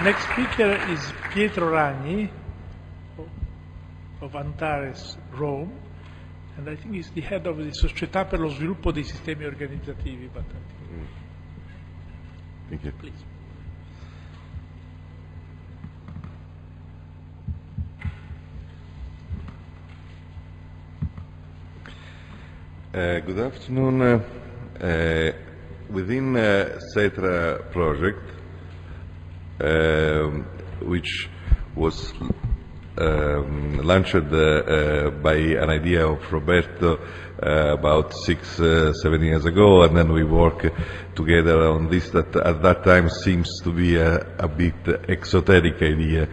Next speaker is Pietro Ragni of Antares, Rome, and I think he's the head of the Società per lo sviluppo dei sistemi organizzativi. But Thank you. please. Good afternoon. Within CETRA project, which was launched by an idea of Roberto about 6-7 years ago, and then we work together on this that at that time seems to be a bit exoteric idea.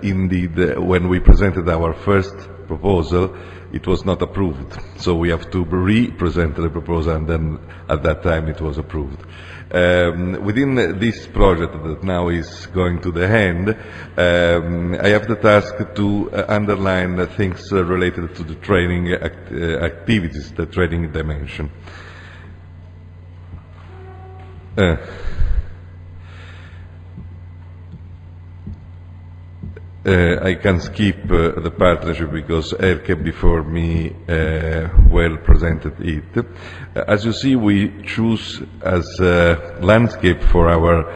Indeed, when we presented our first proposal, it was not approved, so we have to re-present the proposal, and then at that time it was approved. Within this project that now is going to the end, I have the task to underline the things related to the training activities, the training dimension. I can skip the partnership because Erke before me well presented it. As you see, we choose as landscape for our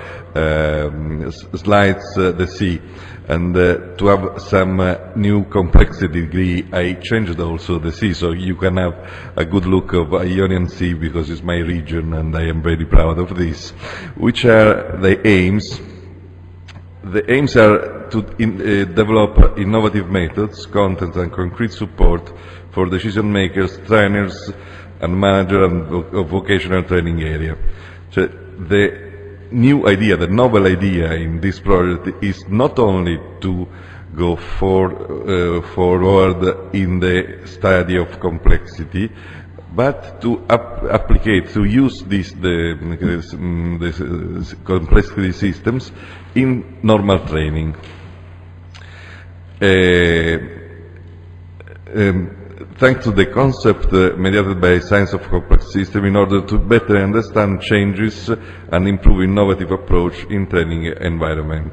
slides the sea, and to have some new complexity degree, I changed also the sea, so you can have a good look of Ionian Sea because it's my region and I am very proud of this. Which are the aims? The aims are to develop innovative methods, content and concrete support for decision makers, trainers and managers of vocational training area. So the new idea, the novel idea in this project is not only to go forward in the study of complexity, but to applicate, to use these complexity systems in normal training. Thanks to the concept mediated by science of complex system, in order to better understand changes and improve innovative approach in training environment.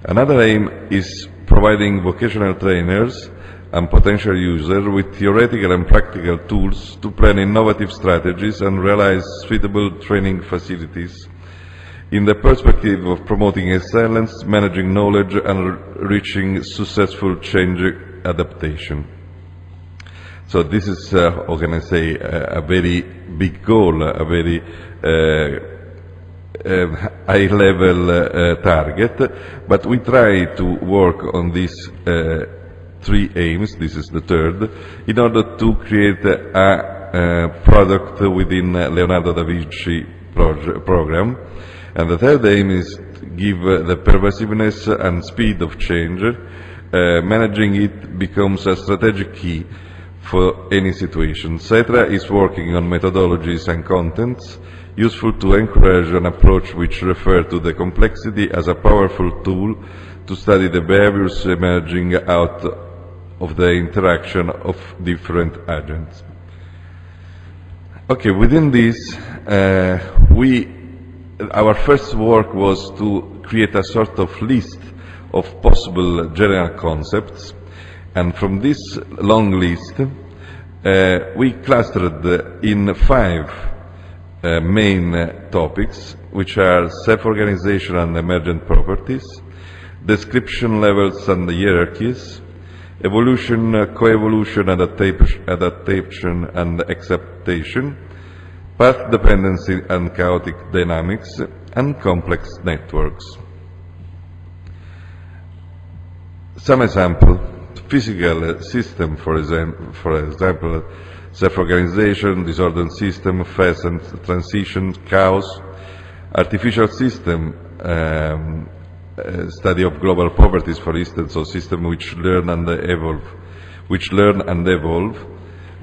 Another aim is providing vocational trainers and potential users with theoretical and practical tools to plan innovative strategies and realize suitable training facilities in the perspective of promoting excellence, managing knowledge and reaching successful change adaptation. So this is, how can I say, a very big goal, a very high-level target, but we try to work on these three aims, this is the third, in order to create a product within Leonardo da Vinci program. And the third aim is to give the pervasiveness and speed of change. Managing it becomes a strategic key for any situation. CETRA is working on methodologies and contents useful to encourage an approach which refers to the complexity as a powerful tool to study the behaviors emerging out of the interaction of different agents. Okay, within this, our first work was to create a sort of list of possible general concepts, and from this long list, we clustered in 5 main topics, which are self-organization and emergent properties, description levels and hierarchies, evolution, coevolution, adaptation and acceptation, path dependency and chaotic dynamics, and complex networks. Some example: physical system, for example, self-organization, disordered system, phase and transition, chaos; artificial system, study of global properties, for instance, or system which learn and evolve;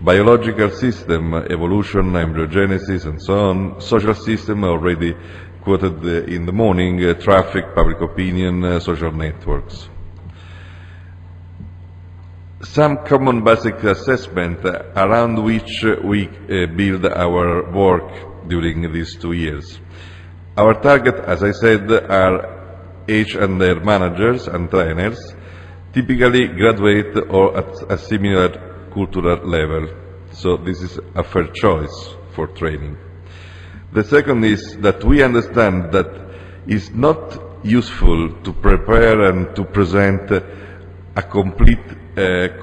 biological system, evolution, embryogenesis, and so on; social system, already quoted in the morning, traffic, public opinion, social networks. Some common basic assessment around which we build our work during these 2 years. Our target, as I said, are H&R managers and trainers, typically graduate or at a similar cultural level. So this is a fair choice for training. The second is that we understand that it's not useful to prepare and to present a complete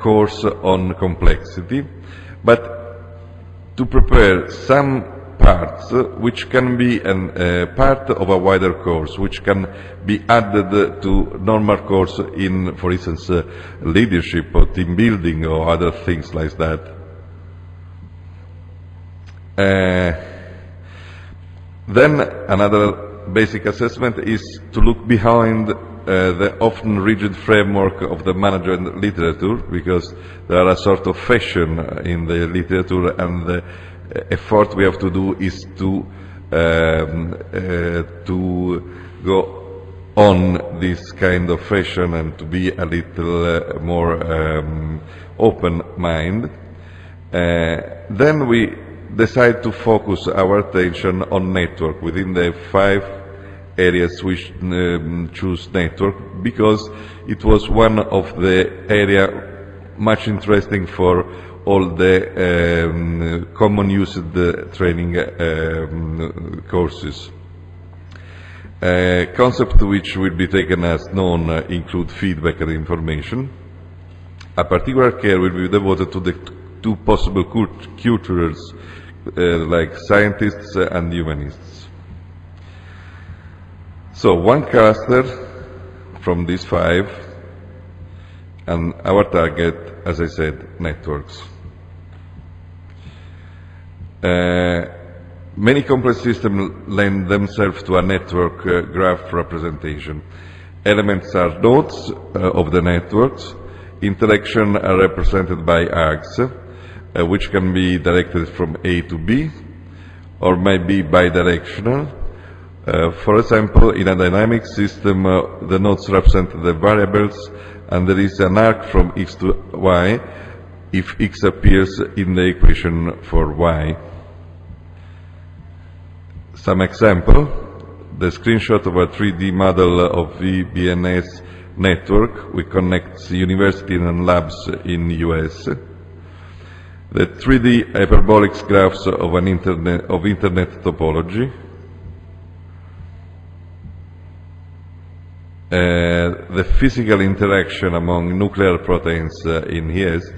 course on complexity, but to prepare some parts which can be a part of a wider course, which can be added to normal course in, for instance, leadership or team building or other things like that. Then another basic assessment is to look behind the often rigid framework of the management literature, because there are a sort of fashion in the literature, and the effort we have to do is to go on this kind of fashion and to be a little more open mind. Then we decide to focus our attention on network. Within the 5 areas we choose network, because it was one of the area much interesting for all the common used training courses. Concepts which will be taken as known include feedback and information. A particular care will be devoted to the 2 possible cultures, like scientists and humanists. So one cluster from these 5, and our target, as I said, networks. Many complex systems lend themselves to a network graph representation. Elements are nodes of the networks. Interactions are represented by arcs, which can be directed from A to B, or may be bidirectional. For example, in a dynamic system, the nodes represent the variables, and there is an arc from X to Y if X appears in the equation for Y. Some example: the screenshot of a 3D model of the BNS network, which connects universities and labs in the US. The 3D hyperbolic graphs of internet topology. The physical interaction among nuclear proteins in yeast.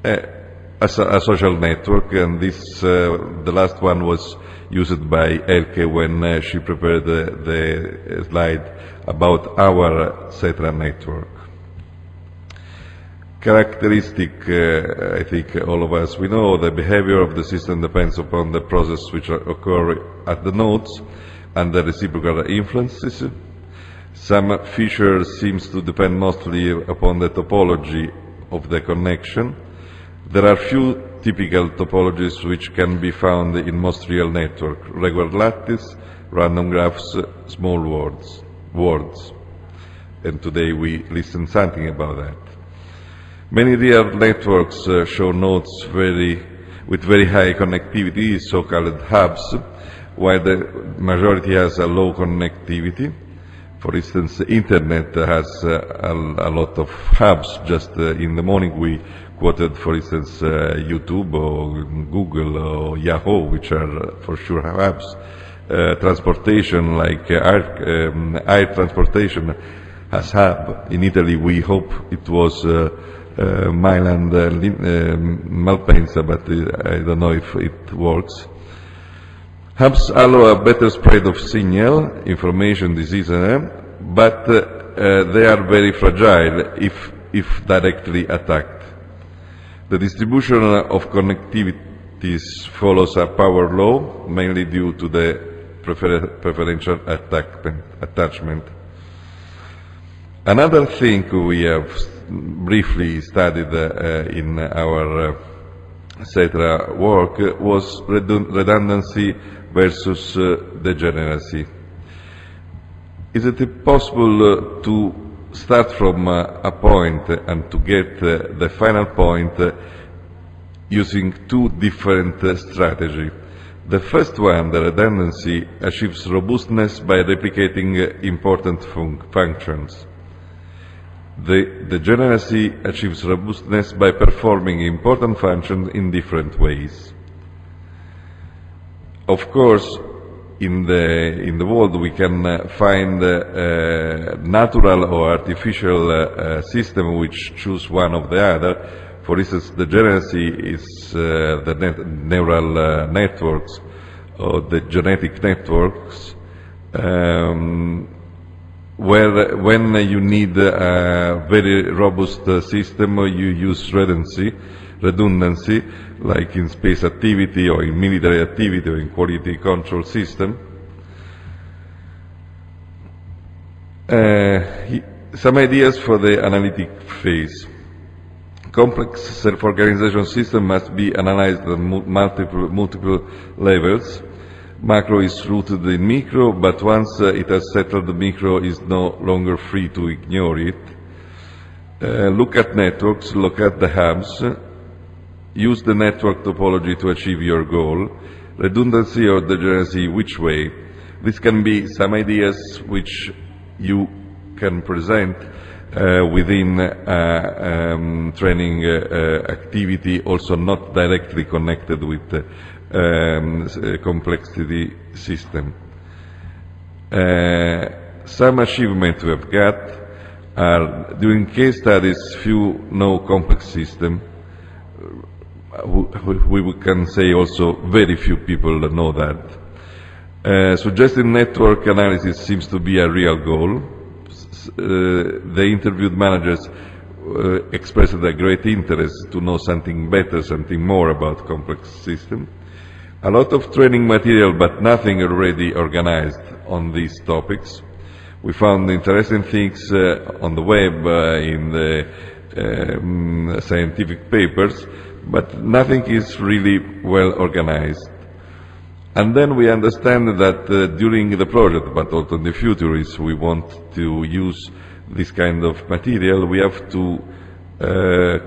A social network, and this the last one was used by Elke when she prepared the slide about our CETRA network. Characteristic, I think all of us, we know the behavior of the system depends upon the process which occur at the nodes and the reciprocal influences. Some features seems to depend mostly upon the topology of the connection. There are few typical topologies which can be found in most real networks: regular lattice, random graphs, small words. And today we listen something about that. Many real networks show nodes with very high connectivity, so-called hubs, while the majority has a low connectivity. For instance, the Internet has a lot of hubs. Just in the morning we quoted, for instance, YouTube or Google or Yahoo, which are for sure hubs. Transportation, like air transportation, has hub. In Italy, we hope it was Milan, Malpensa, but I don't know if it works. Hubs allow a better spread of signal, information, disease, but they are very fragile if directly attacked. The distribution of connectivities follows a power law, mainly due to the preferential attachment. Another thing we have briefly studied in our CETRA work was redundancy versus degeneracy. Is it possible to start from a point and to get the final point using 2 different strategies? The first one, the redundancy, achieves robustness by replicating important functions. The degeneracy achieves robustness by performing important functions in different ways. Of course, in the world we can find natural or artificial system which choose one of the other. For instance, degeneracy is the neural networks or the genetic networks, where when you need a very robust system, you use redundancy, like in space activity or in military activity or in quality control system. Some ideas for the analytic phase. Complex self-organization system must be analyzed at multiple levels. Macro is rooted in micro, but once it has settled, the micro is no longer free to ignore it. Look at networks, look at the hubs. Use the network topology to achieve your goal. Redundancy or degeneracy, which way? This can be some ideas which you can present within training activity, also not directly connected with the complexity system. Some achievements we have got are, during case studies, few know complex system. We can say also very few people know that. Suggested network analysis seems to be a real goal. The interviewed managers expressed a great interest to know something better, something more about complex system. A lot of training material, but nothing already organized on these topics. We found interesting things on the web, in the scientific papers, but nothing is really well organized. And then we understand that during the project, but also in the future, if we want to use this kind of material, we have to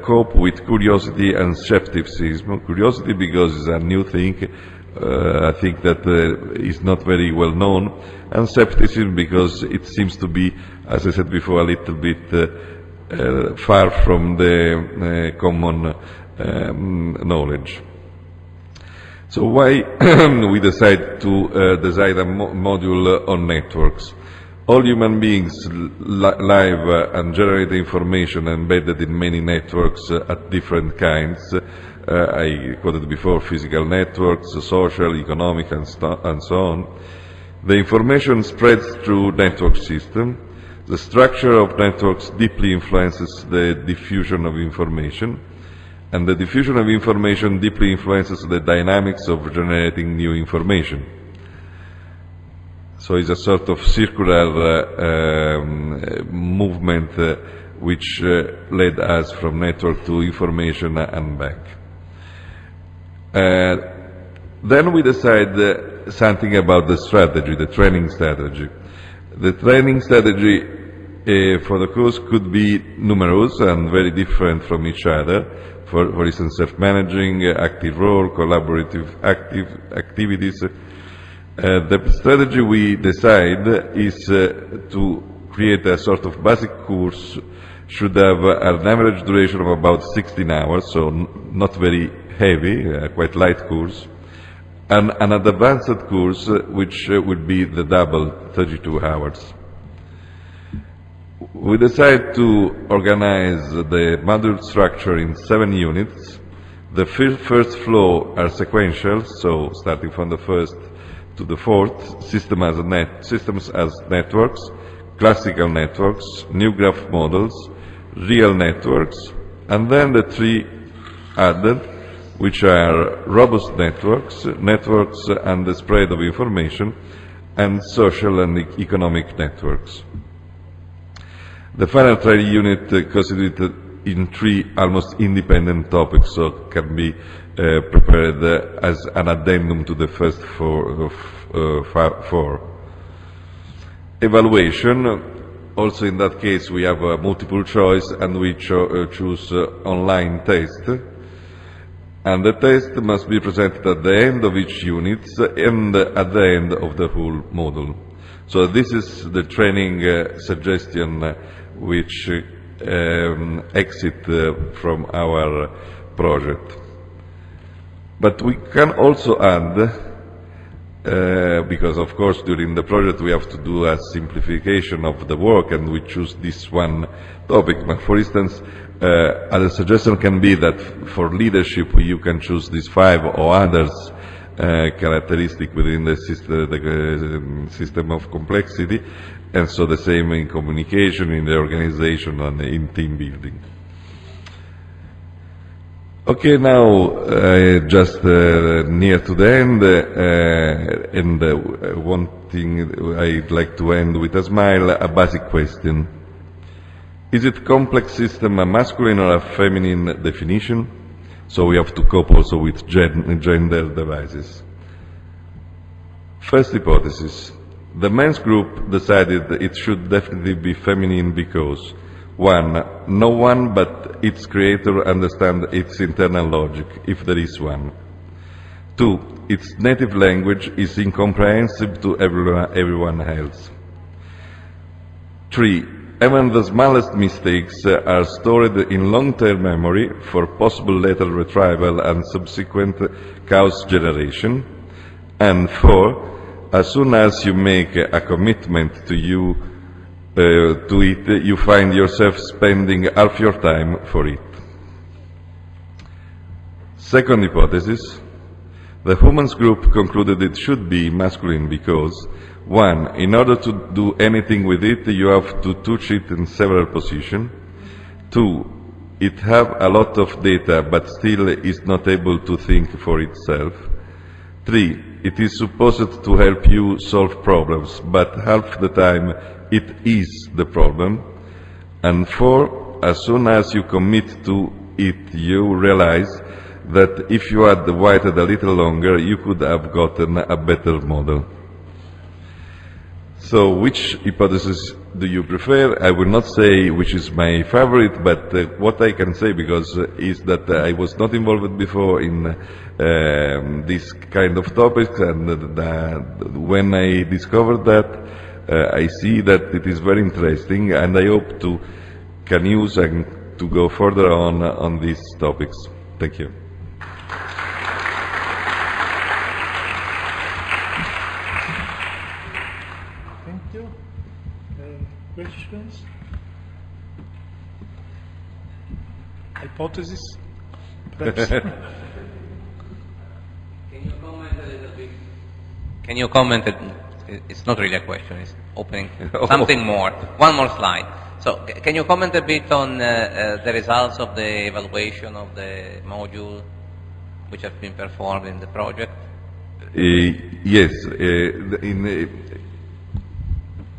cope with curiosity and skepticism. Curiosity because it's a new thing, I think that is not very well known, and skepticism because it seems to be, as I said before, a little bit far from the common knowledge. So why we decide to design a module on networks? All human beings live and generate information embedded in many networks at different kinds. I quoted before physical networks, social, economic, and so on. The information spreads through network system. The structure of networks deeply influences the diffusion of information. And the diffusion of information deeply influences the dynamics of generating new information. So it's a sort of circular movement which led us from network to information and back. Then we decide something about the strategy, the training strategy. The training strategy for the course could be numerous and very different from each other. For instance, self-managing, active role, collaborative activities. The strategy we decide is to create a sort of basic course, should have an average duration of about 16 hours, so not very heavy, quite light course, and an advanced course which would be the double, 32 hours. We decide to organize the module structure in 7 units. The first flow are sequential, so starting from the first to the fourth, systems as networks, classical networks, new graph models, real networks, and then the 3 added, which are robust networks, networks and the spread of information, and social and economic networks. The final training unit constituted in 3 almost independent topics, so can be prepared as an addendum to the first 4. Evaluation, also in that case we have a multiple choice and we choose online test. And the test must be presented at the end of each unit and at the end of the whole module. So this is the training suggestion which exit from our project. But we can also add, because of course during the project we have to do a simplification of the work and we choose this one topic. But for instance, a suggestion can be that for leadership you can choose these 5 or others characteristic within the system of complexity, and so the same in communication, in the organization, and in team building. Okay, now just near to the end, and one thing I'd like to end with a smile, a basic question. Is it complex system a masculine or a feminine definition? So we have to cope also with gender devices. First hypothesis. The men's group decided that it should definitely be feminine because 1. No one but its creator understands its internal logic, if there is one. 2. Its native language is incomprehensible to everyone else. 3. Even the smallest mistakes are stored in long-term memory for possible later retrieval and subsequent chaos generation. And 4. As soon as you make a commitment to it, you find yourself spending half your time for it. Second hypothesis. The women's group concluded it should be masculine because 1. In order to do anything with it, you have to touch it in several positions. 2. It has a lot of data, but still is not able to think for itself. 3. It is supposed to help you solve problems, but half the time it is the problem. And 4. As soon as you commit to it, you realize that if you had waited a little longer, you could have gotten a better model. So which hypothesis do you prefer? I will not say which is my favorite, but what I can say, because is that I was not involved before in this kind of topics, and when I discovered that, I see that it is very interesting, and I hope to can use and to go further on these topics. Thank you. Questions? Hypothesis? Perhaps. Can you comment a little bit? Can you comment? It's not really a question. It's opening something more. One more slide. So, can you comment a bit on the results of the evaluation of the module which have been performed in the project? Yes.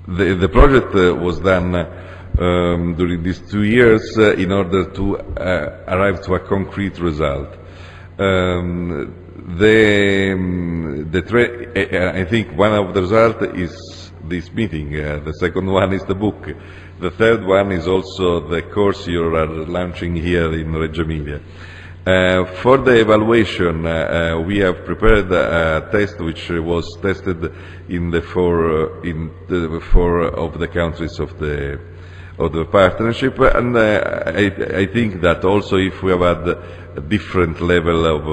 The project was done during these 2 years in order to arrive to a concrete result. I think one of the results is this meeting. The second one is the book. The third one is also the course you are launching here in Reggio Emilia. For the evaluation, we have prepared a test which was tested in the four of the countries of the partnership, and I think that also if we have had a different level of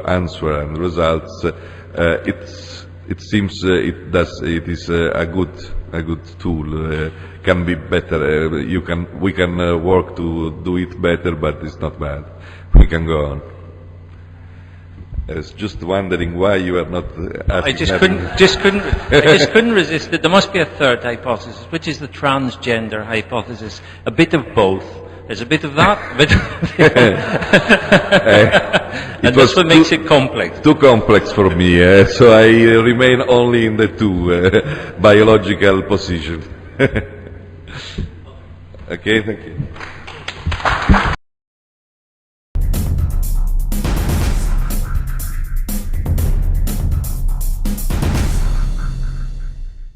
answer and results, it seems it is a good tool. Can be better. We can work to do it better, but it's not bad. We can go on. I was just wondering why you are not asking. I just couldn't resist it. There must be a third hypothesis, which is the transgender hypothesis. A bit of both. There's a bit of that, and that's what makes it complex. Too complex for me, so I remain only in the two biological positions. Okay, thank you.